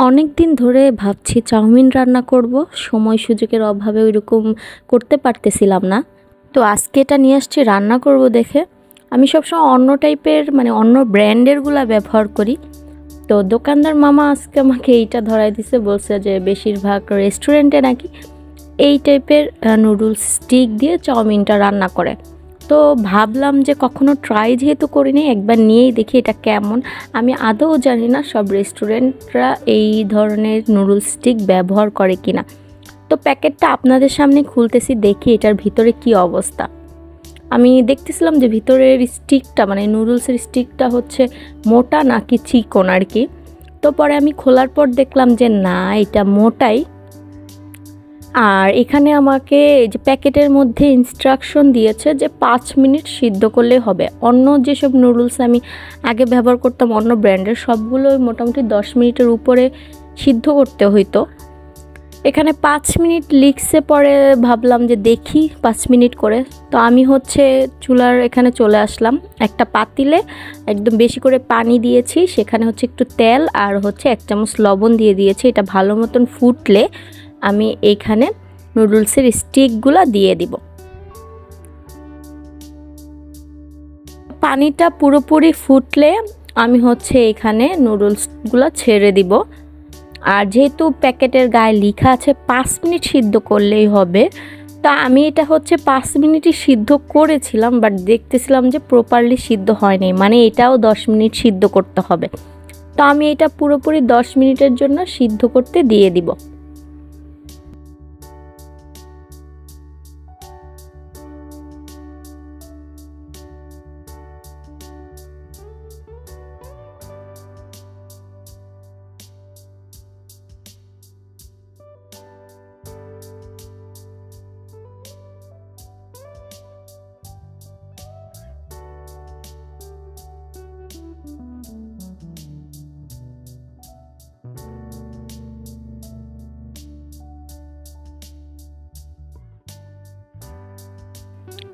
অনেক দিন ধরে ভাবছি চাউমিন রান্না করব, সময় সুযোগের অভাবে ওইরকম করতে পারতেছিলাম না। তো আজকে এটা নিয়ে আসছি রান্না করব দেখে। আমি সবসময় অন্য টাইপের অন্য ব্র্যান্ডেরগুলা ব্যবহার করি। তো দোকানদার মামা আজকে আমাকে এইটা ধরাই দিছে, বলছে যে বেশিরভাগ রেস্টুরেন্টে নাকি এই টাইপের নুডলস স্টিক দিয়ে চাউমিনটা রান্না করে। তো ভাবলাম যে কখনো ট্রাই যেহেতু করিনি, একবার নিয়েই দেখি এটা কেমন। আমি আদৌ জানি না সব রেস্টুরেন্টরা এই ধরনের নুডলস স্টিক ব্যবহার করে কিনা। তো প্যাকেটটা আপনাদের সামনে খুলতেছি, দেখি এটার ভিতরে কি অবস্থা। আমি দেখতেছিলাম যে ভিতরের স্টিকটা নুডলসের স্টিকটা হচ্ছে মোটা নাকি চিকন আর কি। তো পরে আমি খোলার পর দেখলাম যে না, এটা মোটাই। আর এখানে আমাকে এই যে প্যাকেটের মধ্যে ইনস্ট্রাকশন দিয়েছে যে 5 মিনিট সিদ্ধ করলে হবে। অন্য যেসব নুডলস আমি আগে ব্যবহার করতাম অন্য ব্র্যান্ডের, সবগুলো মোটামুটি 10 মিনিটের উপরে সিদ্ধ করতে হইতো। এখানে 5 মিনিট লিখছে, পরে ভাবলাম যে দেখি 5 মিনিট করে। তো আমি হচ্ছে চুলার এখানে চলে আসলাম। একটা পাতিলে একদম বেশি করে পানি দিয়েছি, সেখানে হচ্ছে একটু তেল আর হচ্ছে 1 চামচ লবণ দিয়ে দিয়েছি। এটা ভালো মতন ফুটলে আমি এইখানে নুডলসের স্টিকগুলো দিয়ে দিব। পানিটা পুরোপুরি ফুটলে আমি হচ্ছে এখানে নুডলসগুলো ছেড়ে দিব। আর যেহেতু প্যাকেটের গায়ে লেখা আছে 5 মিনিট সিদ্ধ করলেই হবে, তা আমি এটা হচ্ছে 5 মিনিটই সিদ্ধ করেছিলাম, বাট দেখতেছিলাম যে প্রপারলি সিদ্ধ হয়নি, এটাও 10 মিনিট সিদ্ধ করতে হবে। তো আমি এটা পুরোপুরি 10 মিনিটের জন্য সিদ্ধ করতে দিয়ে দিব।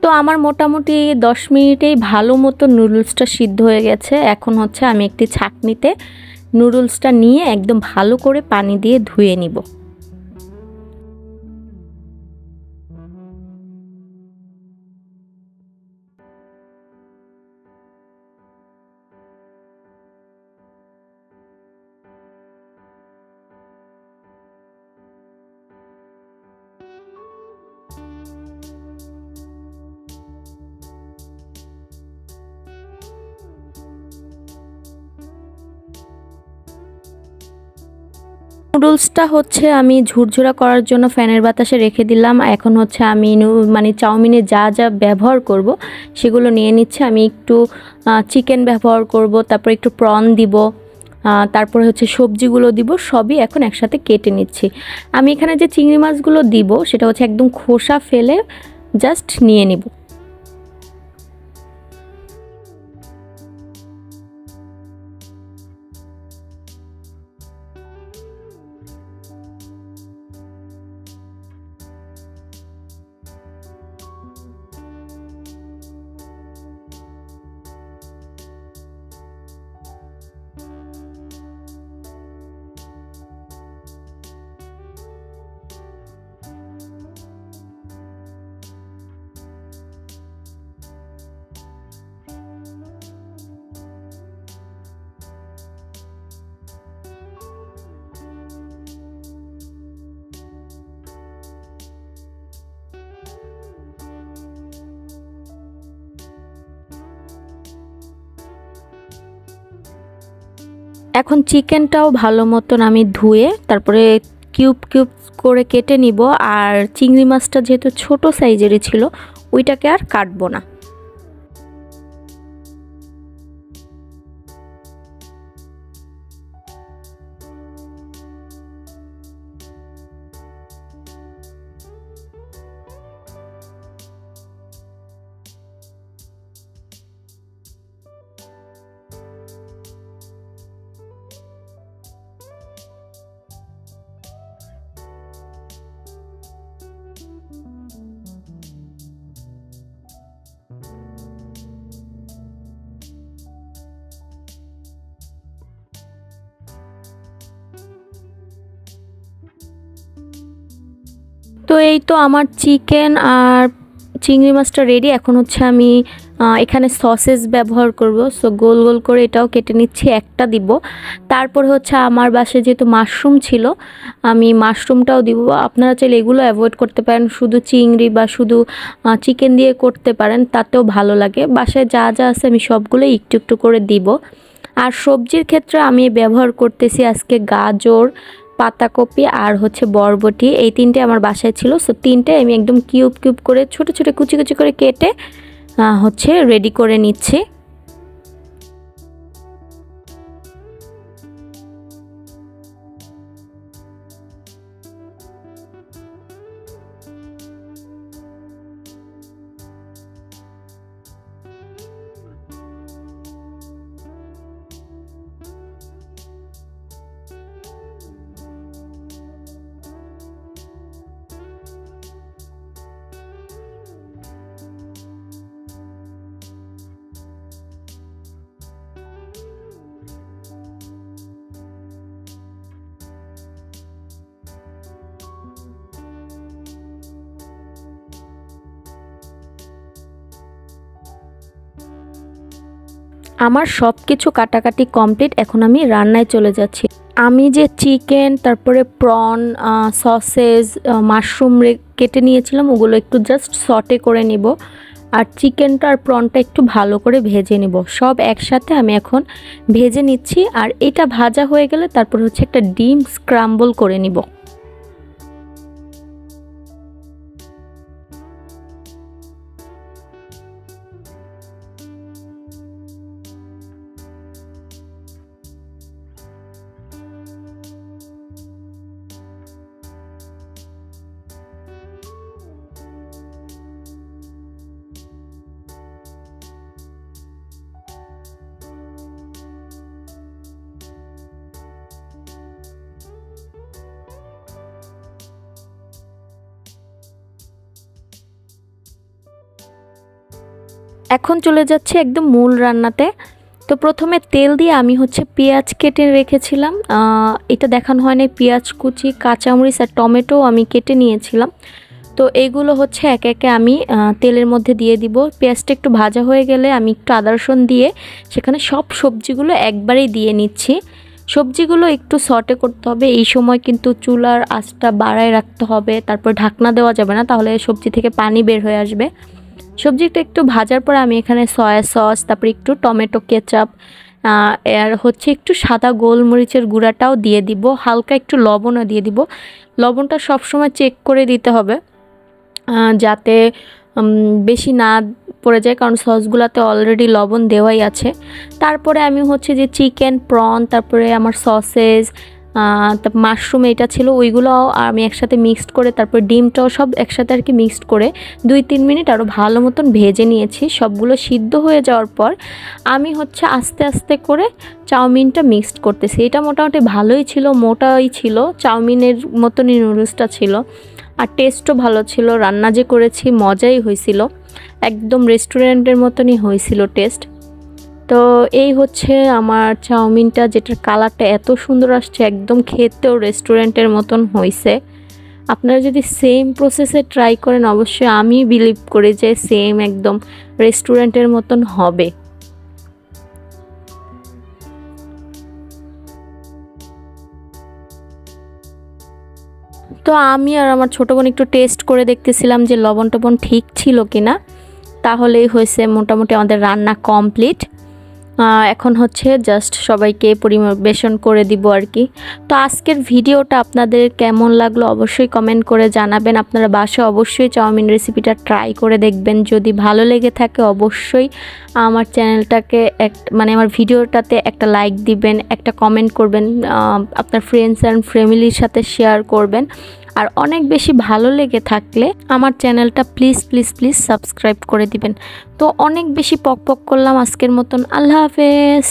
তো আমার মোটামুটি 10 মিনিটেই ভালো মতো নুডলসটা সিদ্ধ হয়ে গেছে। এখন হচ্ছে আমি একটি ছাঁকনিতে নুডলসটা নিয়ে একদম ভালো করে পানি দিয়ে ধুয়ে নিব। নুডলসটা হচ্ছে আমি ঝুরঝুরা করার জন্য ফ্যানের বাতাসে রেখে দিলাম। এখন হচ্ছে আমি চাউমিনে যা যা ব্যবহার করব সেগুলো নিয়ে নিচ্ছে। আমি একটু চিকেন ব্যবহার করব, তারপর একটু প্রন দিব, তারপরে হচ্ছে সবজিগুলো দিব, সবই এখন একসাথে কেটে নিচ্ছি। আমি এখানে যে চিংড়ি মাছগুলো দিব সেটা হচ্ছে একদম খোসা ফেলে জাস্ট নিয়ে নিব। এখন চিকেনটাও ভালো মতন আমি ধুয়ে তারপরে কিউব কিউব করে কেটে নিব। আর চিংড়ি মাছটা যেহেতু ছোট সাইজেরই ছিল, ওইটাকে আর কাটবো না। তো এই তো আমার চিকেন আর চিংড়ি মাছটা রেডি। এখন হচ্ছে আমি এখানে সসেস ব্যবহার করব। সো গোল গোল করে এটাও কেটে নিচ্ছি, একটা দিব। তারপর হচ্ছে আমার বাসায় যেহেতু মাশরুম ছিল, আমি মাশরুমটাও দিব। আপনারা চাইলে এগুলো অ্যাভয়েড করতে পারেন, শুধু চিংড়ি বা শুধু চিকেন দিয়ে করতে পারেন, তাতেও ভালো লাগে। বাসায় যা যা আছে আমি সবগুলোই একটু একটু করে দিব। আর সবজির ক্ষেত্রে আমি ব্যবহার করতেছি আজকে গাজর, পাতাকপি আর হচ্ছে বরবটি। এই তিনটে আমার বাসায় ছিল। সো তিনটে আমি একদম কিউব কিউব করে ছোট ছোট কুচি কুচি করে কেটে হচ্ছে রেডি করে নিচ্ছি। আমার সব কিছু কাটাকাটি কমপ্লিট। এখন আমি রান্নায় চলে যাচ্ছি। আমি যে চিকেন, তারপরে প্রন, সসেজ, মাশরুম কেটে নিয়েছিলাম, ওগুলো একটু জাস্ট সটে করে নিব। আর চিকেনটা আর প্রনটা একটু ভালো করে ভেজে নিব। সব একসাথে আমি এখন ভেজে নিচ্ছি। আর এটা ভাজা হয়ে গেলে তারপর হচ্ছে একটা ডিম স্ক্রাম্বল করে নিব। এখন চলে যাচ্ছে একদম মূল রান্নাতে। তো প্রথমে তেল দিয়ে আমি হচ্ছে পেঁয়াজ কেটে রেখেছিলাম। এটা দেখানো হয় না, পেঁয়াজ কুচি, কাঁচামরিচ আর টমেটো আমি কেটে নিয়েছিলাম। তো এইগুলো হচ্ছে একে একে আমি তেলের মধ্যে দিয়ে দিব। পেঁয়াজটা একটু ভাজা হয়ে গেলে আমি একটু আদা রসুন দিয়ে সেখানে সব সবজিগুলো একবারেই দিয়ে নিচ্ছি। সবজিগুলো একটু সটে করতে হবে। এই সময় কিন্তু চুলার আঁচটা বাড়ায় রাখতে হবে, তারপর ঢাকনা দেওয়া যাবে না, তাহলে সবজি থেকে পানি বের হয়ে আসবে। সবজিটা একটু ভাজার পরে আমি এখানে সয়া সস, তারপরে একটু টমেটো কেচাপ আর হচ্ছে একটু সাদা গোলমরিচের গুঁড়াটাও দিয়ে দিব। হালকা একটু লবণও দিয়ে দিব। লবণটা সবসময় চেক করে দিতে হবে যাতে বেশি না পড়ে যায়, কারণ সসগুলোতে অলরেডি লবণ দেওয়াই আছে। তারপরে আমি হচ্ছে যে চিকেন, প্রন, তারপরে আমার সসেজ, তারপর মাশরুম এটা ছিল, ওইগুলো আমি একসাথে মিক্সড করে, তারপর ডিমটাও সব একসাথে আর কি মিক্সড করে 2-3 মিনিট আরও ভালো মতন ভেজে নিয়েছি। সবগুলো সিদ্ধ হয়ে যাওয়ার পর আমি হচ্ছে আস্তে আস্তে করে চাউমিনটা মিক্সড করতেছি। এটা মোটামুটি ভালোই ছিল, মোটাই ছিল, চাউমিনের মতনই নুডলসটা ছিল। আর টেস্টও ভালো ছিল। রান্না যে করেছি মজাই হয়েছিল, একদম রেস্টুরেন্টের মতনই হয়েছিল টেস্ট। তো এই হচ্ছে আমার চাউমিনটা, যেটার কালারটা এত সুন্দর আসছে, একদম খেতেও রেস্টুরেন্টের মতন হয়েছে। আপনারা যদি সেম প্রসেসে ট্রাই করেন, অবশ্যই আমি বিলিভ করি যে সেম একদম রেস্টুরেন্টের মতন হবে। তো আমি আর আমার ছোটো বোন একটু টেস্ট করে দেখতেছিলাম যে লবণ টবণ ঠিক ছিল কিনা। তাহলেই হয়েছে মোটামুটি আমাদের রান্না কমপ্লিট। এখন হচ্ছে জাস্ট সবাইকে পরিবেশন করে দিব আর কি। তো আজকের ভিডিওটা আপনাদের কেমন লাগলো অবশ্যই কমেন্ট করে জানাবেন। আপনারা বাসায় অবশ্যই চাউমিন রেসিপিটা ট্রাই করে দেখবেন। যদি ভালো লেগে থাকে অবশ্যই আমার চ্যানেলটাকে আমার ভিডিওটাতে একটা লাইক দিবেন, একটা কমেন্ট করবেন, আপনার ফ্রেন্ডস অ্যান্ড ফ্যামিলির সাথে শেয়ার করবেন। আর অনেক বেশি ভালো লেগে থাকলে আমার চ্যানেলটা প্লিজ প্লিজ প্লিজ সাবস্ক্রাইব করে দিবেন। তো অনেক বেশি পক পক করলাম আজকের মতন। আল্লাহ হাফেজ।